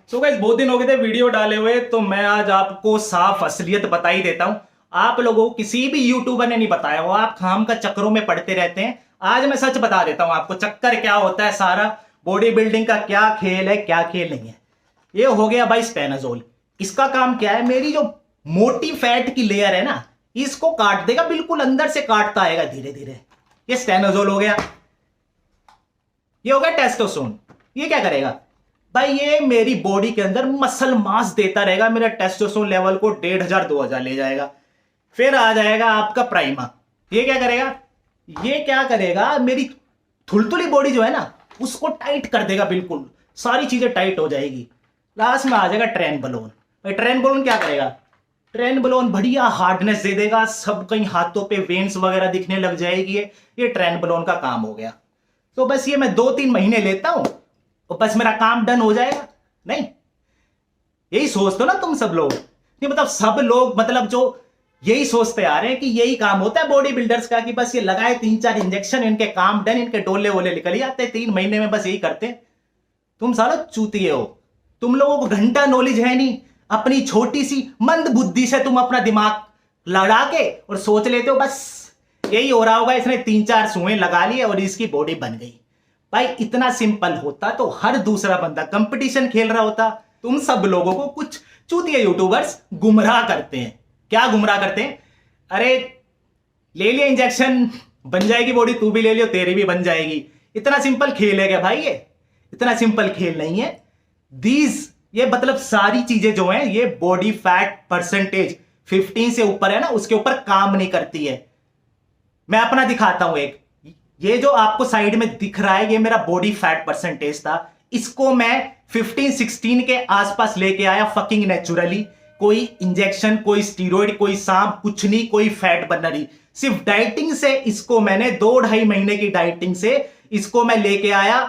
So guys बहुत दिन हो गए थे वीडियो डाले हुए, तो मैं आज आपको साफ असलियत बता ही देता हूं। आप लोगों को किसी भी यूट्यूबर ने नहीं बताया हो, आप खाम का चक्करों में पड़ते रहते हैं। आज मैं सच बता देता हूं आपको चक्कर क्या होता है, सारा बॉडी बिल्डिंग का क्या खेल है क्या खेल नहीं है। ये हो गया भाई स्टेनोजोल। इसका काम क्या है, मेरी जो मोटी फैट की लेयर है ना, इसको काट देगा, बिल्कुल अंदर से काटता आएगा धीरे धीरे। ये स्टेनोजोल हो गया। ये हो गया टेस्टोस्टेरोन। ये क्या करेगा भाई, ये मेरी बॉडी के अंदर मसल मास देता रहेगा, मेरा टेस्टोस्टेरोन लेवल को 1500-2000 ले जाएगा। फिर आ जाएगा आपका प्राइमा। ये क्या करेगा, ये क्या करेगा, मेरी थुलथुली बॉडी जो है ना उसको टाइट कर देगा, बिल्कुल सारी चीजें टाइट हो जाएगी। लास्ट में आ जाएगा ट्रेनबोलोन। भाई ट्रेनबोलोन क्या करेगा, ट्रेनबोलोन बढ़िया हार्डनेस दे देगा, सब कहीं हाथों पे वेन्स वगैरह दिखने लग जाएगी। ये ट्रेनबोलोन का काम हो गया। तो बस ये मैं 2-3 महीने लेता हूं और बस मेरा काम डन हो जाएगा। नहीं, यही सोचते हो ना तुम सब लोग, नहीं मतलब सब लोग, मतलब जो यही सोचते आ रहे हैं कि यही काम होता है बॉडी बिल्डर्स का, कि बस ये लगाए 3-4 इंजेक्शन, इनके काम डन, इनके डोले वोले निकल जाते 3 महीने में, बस यही करते हैं। तुम सालो चूतिए हो, तुम लोगों को घंटा नॉलेज है नहीं। अपनी छोटी सी मंद बुद्धि से तुम अपना दिमाग लड़ा के और सोच लेते हो बस यही हो रहा होगा, इसने 3-4 सुएं लगा लिए और इसकी बॉडी बन गई। भाई इतना सिंपल होता तो हर दूसरा बंदा कंपटीशन खेल रहा होता। तुम सब लोगों को कुछ चूतिया यूट्यूबर्स गुमराह करते हैं। क्या गुमराह करते हैं, अरे ले लिया इंजेक्शन, बन जाएगी बॉडी, तू भी ले लियो तेरी भी बन जाएगी। इतना सिंपल खेल है क्या भाई, ये इतना सिंपल खेल नहीं है। ये मतलब सारी चीजें जो हैं, ये बॉडी फैट परसेंटेज 15 से ऊपर है ना, उसके ऊपर काम नहीं करती है। मैं अपना दिखाता हूं एक, ये जो आपको साइड में दिख रहा है, ये मेरा बॉडी फैट परसेंटेज था। इसको मैं 15-16 के आसपास लेके आया फकिंग नेचुरली। कोई इंजेक्शन, कोई स्टीरॉइड, कोई सांप, कुछ नहीं, कोई फैट बर्नर नहीं, सिर्फ डाइटिंग से इसको मैंने 2-2.5 महीने की डाइटिंग से इसको मैं लेके आया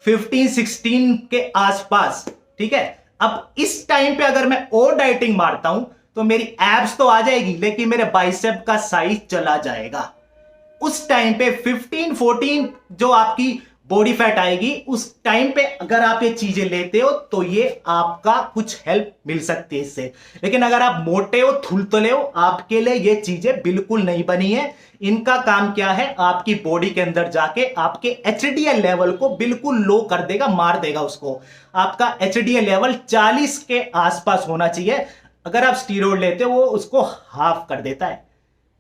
15-16 के आसपास। ठीक है, अब इस टाइम पे अगर मैं और डाइटिंग मारता हूं तो मेरी एब्स तो आ जाएगी, लेकिन मेरे बाइसेप का साइज चला जाएगा। उस टाइम पे 15-14 जो आपकी बॉडी फैट आएगी, उस टाइम पे अगर आप ये चीजें लेते हो तो ये आपका कुछ हेल्प मिल सकती है इससे। लेकिन अगर आप मोटे हो, थुलथुले हो, आपके लिए ये चीजें बिल्कुल नहीं बनी है। इनका काम क्या है, आपकी बॉडी के अंदर जाके आपके एचडीएल लेवल को बिल्कुल लो कर देगा, मार देगा उसको। आपका एचडीएल लेवल 40 के आसपास होना चाहिए। अगर आप स्टीरॉइड लेते हो वो उसको हाफ कर देता है,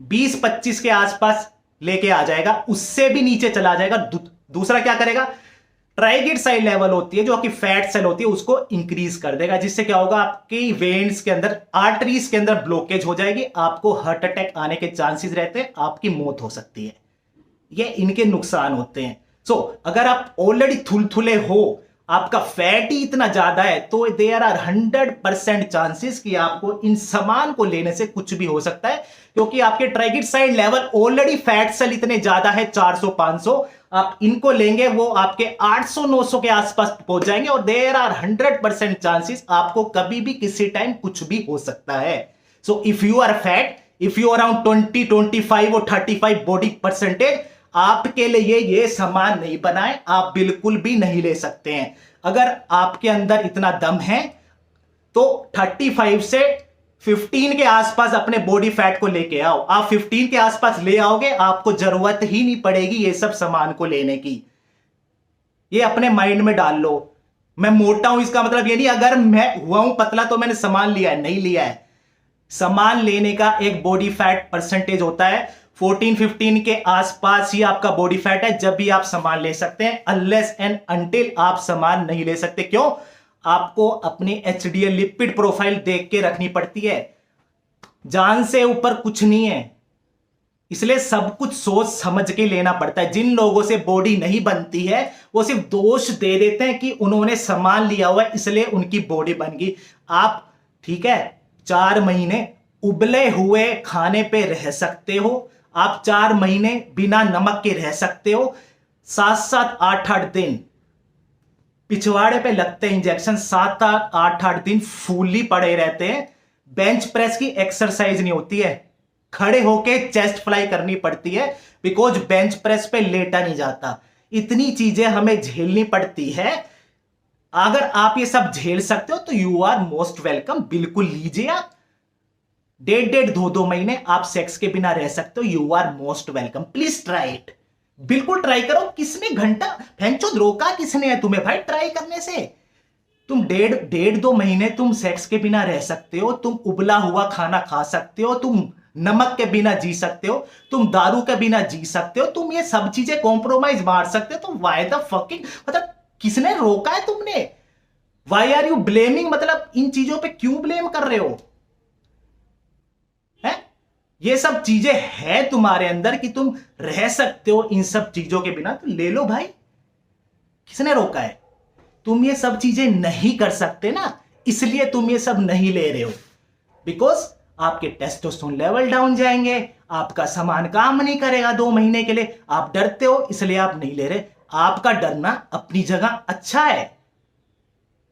20-25 के आसपास लेके आ जाएगा, उससे भी नीचे चला जाएगा। दूसरा क्या करेगा, ट्राइग्लिसराइड लेवल होती है जो आपकी फैट सेल होती है, उसको इंक्रीज कर देगा, जिससे क्या होगा, आपकी वेन्स के अंदर, आर्टरीज के अंदर ब्लॉकेज हो जाएगी, आपको हार्ट अटैक आने के चांसेस रहते हैं, आपकी मौत हो सकती है। ये इनके नुकसान होते हैं। अगर आप ऑलरेडी थुलथुले हो, आपका फैट ही इतना ज्यादा है, तो देयर आर 100% चांसेस कि आपको इन सामान को लेने से कुछ भी हो सकता है, क्योंकि आपके triglyceride level already, fat cell इतने ज्यादा है 400-500, आप इनको लेंगे वो आपके 800-900 के आसपास पहुंच जाएंगे, और देयर आर 100% चांसेस आपको कभी भी किसी टाइम कुछ भी हो सकता है। So if you are fat, if you around 20-25 और 35 बॉडी परसेंटेज, आपके लिए ये सामान नहीं बनाए, आप बिल्कुल भी नहीं ले सकते हैं। अगर आपके अंदर इतना दम है तो 35 से 15 के आसपास अपने बॉडी फैट को लेके आओ। आप 15 के आसपास ले आओगे, आपको जरूरत ही नहीं पड़ेगी ये सब सामान को लेने की। ये अपने माइंड में डाल लो। मैं मोटा हूं इसका मतलब ये नहीं अगर मैं हुआ हूं पतला तो मैंने सामान लिया है, नहीं लिया है। सामान लेने का एक बॉडी फैट परसेंटेज होता है, 14-15 के आसपास ही आपका बॉडी फैट है, जब भी आप सामान ले सकते हैं। अनलेस एंड अनटिल आप सामान नहीं ले सकते। क्यों, आपको अपनी एचडीएल लिपिड प्रोफाइल देख के रखनी पड़ती है, जान से ऊपर कुछ नहीं है, इसलिए सब कुछ सोच समझ के लेना पड़ता है। जिन लोगों से बॉडी नहीं बनती है वो सिर्फ दोष दे देते हैं कि उन्होंने सामान लिया हुआ है इसलिए उनकी बॉडी बन गई। आप ठीक है 4 महीने उबले हुए खाने पे रह सकते हो, आप 4 महीने बिना नमक के रह सकते हो, 7-7, 8-8 दिन पिछवाड़े पे लगते हैं इंजेक्शन, 7-7, 8-8 दिन फूली पड़े रहते हैं। बेंच प्रेस की एक्सरसाइज नहीं होती है, खड़े होके चेस्ट फ्लाई करनी पड़ती है, बिकॉज बेंच प्रेस पे लेटा नहीं जाता। इतनी चीजें हमें झेलनी पड़ती है। अगर आप ये सब झेल सकते हो तो यू आर मोस्ट वेलकम, बिल्कुल लीजिए आप। 1.5-2 महीने आप सेक्स के बिना रह सकते हो, you are most welcome, please try it. बिल्कुल ट्राई करो। किसने घंटा फेंचो रोका किसने है तुम्हें भाई ट्राई करने से? तुम 1.5-2 महीने तुम सेक्स के बिना रह सकते हो, तुम उबला हुआ खाना खा सकते हो, तुम नमक के बिना जी सकते हो, तुम दारू के बिना जी सकते हो, तुम ये सब चीजें कॉम्प्रोमाइज मार सकते हो, तो वाई द फकिंग, मतलब किसने रोका है तुमने? वाई आर यू ब्लेमिंग, मतलब इन चीजों पे क्यों ब्लेम कर रहे हो? है ये सब चीजें है तुम्हारे अंदर कि तुम रह सकते हो इन सब चीजों के बिना, तो ले लो भाई। किसने रोका है? तुम ये सब चीजें नहीं कर सकते ना, इसलिए तुम ये सब नहीं ले रहे हो। बिकॉज आपके टेस्टोस्टेरोन लेवल डाउन जाएंगे, आपका सामान काम नहीं करेगा 2 महीने के लिए, आप डरते हो इसलिए आप नहीं ले रहे। आपका डरना अपनी जगह अच्छा है।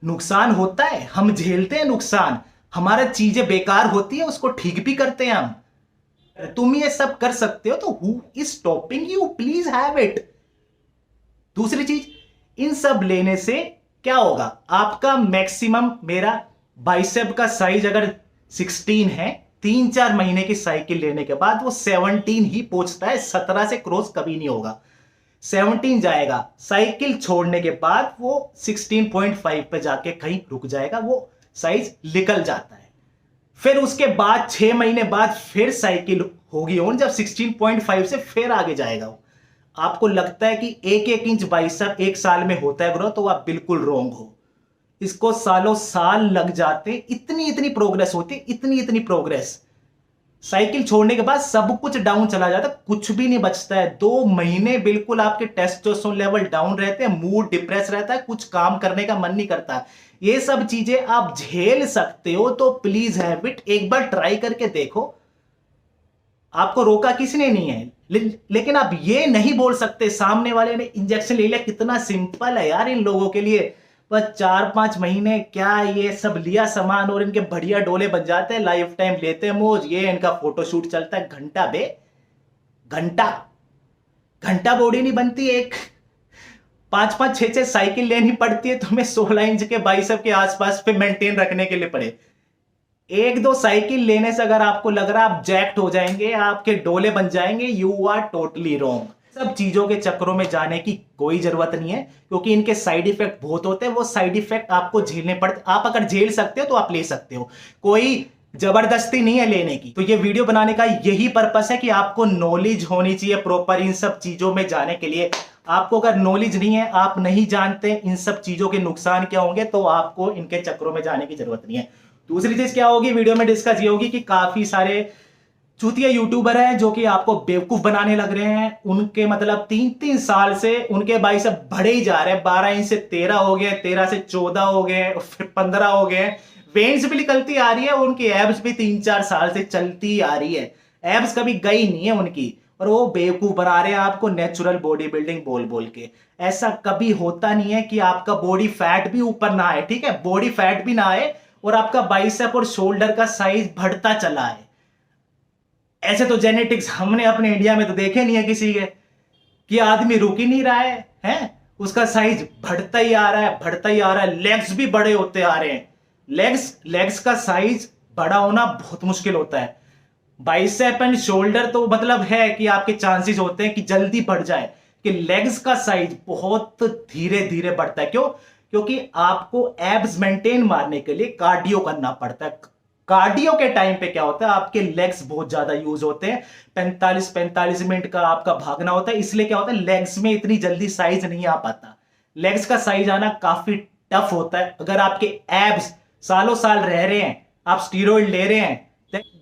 नुकसान होता है, हम झेलते हैं नुकसान, हमारा चीजें बेकार होती है उसको ठीक भी करते हैं हम। तुम ये सब कर सकते हो तो who is stopping you? Please have it. दूसरी चीज, इन सब लेने से क्या होगा? आपका मैक्सिमम, मेरा बाइसेप का साइज अगर 16 है, 3-4 महीने की साइकिल लेने के बाद वो 17 ही पहुंचता है, 17 से क्रॉस कभी नहीं होगा, 17 जाएगा। साइकिल छोड़ने के बाद वो 16.5 पे जाके कहीं रुक जाएगा, वो साइज निकल जाता है। फिर उसके बाद 6 महीने बाद फिर साइकिल होगी ऑन, जब 16.5 से फिर आगे जाएगा वो। आपको लगता है कि 1-1 इंच बाइसेप 1 साल में होता है ग्रो, तो आप बिल्कुल रॉन्ग हो। इसको सालों साल लग जाते, इतनी प्रोग्रेस होती, इतनी प्रोग्रेस। साइकिल छोड़ने के बाद सब कुछ डाउन चला जाता, कुछ भी नहीं बचता है। 2 महीने बिल्कुल आपके टेस्टोस्टेरोन लेवल डाउन रहते हैं, मूड डिप्रेस रहता है, कुछ काम करने का मन नहीं करता। ये सब चीजें आप झेल सकते हो तो प्लीज हैव इट, एक बार ट्राई करके देखो। आपको रोका किसने नहीं है, लेकिन आप ये नहीं बोल सकते सामने वाले ने इंजेक्शन ले लिया। कितना सिंपल है यार इन लोगों के लिए, बस 4-5 महीने क्या ये सब लिया सामान और इनके बढ़िया डोले बन जाते हैं, लाइफ टाइम लेते हैं मौज। ये इनका फोटोशूट चलता है, घंटा बे घंटा बॉडी नहीं बनती। एक 5-5, 6-6 साइकिल लेनी पड़ती है तुम्हें 16 इंच के बाइसेप के आसपास पे मेंटेन रखने के लिए पड़े। 1-2 साइकिल लेने से अगर आपको लग रहा है आप जैक्ट हो जाएंगे, आपके डोले बन जाएंगे, यू आर टोटली रॉन्ग। सब चीजों के चक्रों में जाने की कोई जरूरत नहीं है, क्योंकि इनके साइड इफेक्ट बहुत होते हैं। वो साइड इफेक्ट आपको झेलने पड़ते, आप अगर झेल सकते हो तो आप ले सकते हो, कोई जबरदस्ती नहीं है लेने की। तो ये वीडियो बनाने का यही पर्पस है कि आपको नॉलेज होनी चाहिए प्रॉपर इन सब चीजों में जाने के लिए। आपको अगर नॉलेज नहीं है, आप नहीं जानते इन सब चीजों के नुकसान क्या होंगे, तो आपको इनके चक्रों में जाने की जरूरत नहीं है। दूसरी चीज क्या होगी वीडियो में डिस्कस ये होगी कि काफी सारे चूतिया यूट्यूबर हैं जो कि आपको बेवकूफ बनाने लग रहे हैं। उनके मतलब 3-3 साल से उनके बाइसेप बढ़े ही जा रहे हैं, 12 इंच से 13 हो गए, 13 से 14 हो गए, फिर 15 हो गए, वेन्स भी निकलती आ रही है, उनकी एब्स भी 3-4 साल से चलती आ रही है, एब्स कभी गई नहीं है उनकी, और वो बेवकूफ बना रहे हैं आपको नेचुरल बॉडी बिल्डिंग बोल बोल के। ऐसा कभी होता नहीं है कि आपका बॉडी फैट भी ऊपर ना आए, ठीक है, बॉडी फैट भी ना आए और आपका बाइसेप और शोल्डर का साइज बढ़ता चला है। ऐसे तो जेनेटिक्स हमने अपने इंडिया में तो देखे नहीं है किसी के, कि आदमी रुक ही नहीं रहा है, उसका साइज बढ़ता ही आ रहा है, बढ़ता ही आ रहा है, लेग्स भी बड़े होते आ रहे हैं। लेग्स का साइज बड़ा होना बहुत मुश्किल होता है। बाइसेप एंड शोल्डर तो मतलब है कि आपके चांसेस होते हैं कि जल्दी बढ़ जाए, कि लेग्स का साइज बहुत धीरे धीरे बढ़ता है। क्यों? क्योंकि आपको एब्स मेंटेन मारने के लिए कार्डियो करना पड़ता है। कार्डियो के टाइम पे क्या होता है, आपके लेग्स बहुत ज्यादा यूज होते हैं, 45 मिनट का आपका भागना होता है, इसलिए क्या होता है लेग्स में इतनी जल्दी साइज नहीं आ पाता। लेग्स का साइज आना काफी टफ होता है। अगर आपके एब्स सालों साल रह रहे हैं, आप स्टीरॉइड ले रहे हैं,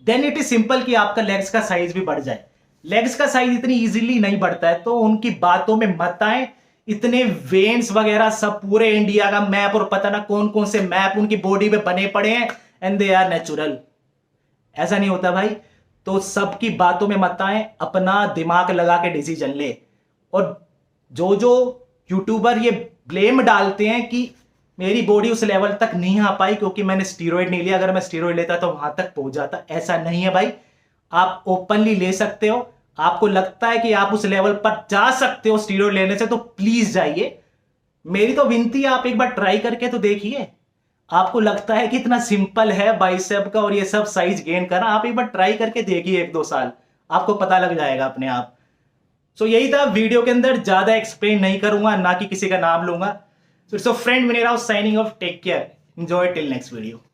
देन इट इज सिंपल कि आपका लेग्स का साइज भी बढ़ जाए। लेग्स का साइज इतनी इजीली नहीं बढ़ता है, तो उनकी बातों में मत आए। इतने वेन्स वगैरह सब पूरे इंडिया का मैप और पता ना कौन कौन से मैप उनकी बॉडी पे बने पड़े हैं, एंड दे आर नेचुरल। ऐसा नहीं होता भाई। तो सबकी बातों में मत आए, अपना दिमाग लगा के डिसीजन ले। और जो जो यूट्यूबर ये ब्लेम डालते हैं कि मेरी बॉडी उस लेवल तक नहीं आ पाई क्योंकि मैंने स्टीरॉइड नहीं लिया, अगर मैं स्टीरॉइड लेता तो वहां तक पहुंच जाता, ऐसा नहीं है भाई। आप ओपनली ले सकते हो। आपको लगता है कि आप उस लेवल पर जा सकते हो स्टीरॉइड लेने से, तो प्लीज जाइए, मेरी तो विनती है, आप एक बार ट्राई करके तो देखिए। आपको लगता है कि इतना सिंपल है बाइसेप का और ये सब साइज गेन करना, आप एक बार ट्राई करके देखिए 1-2 साल, आपको पता लग जाएगा अपने आप। सो यही था वीडियो के अंदर, ज्यादा एक्सप्लेन नहीं करूंगा, ना कि किसी का नाम लूंगा। सो फ्रेंड विनेराव signing off, take care, enjoy till next video.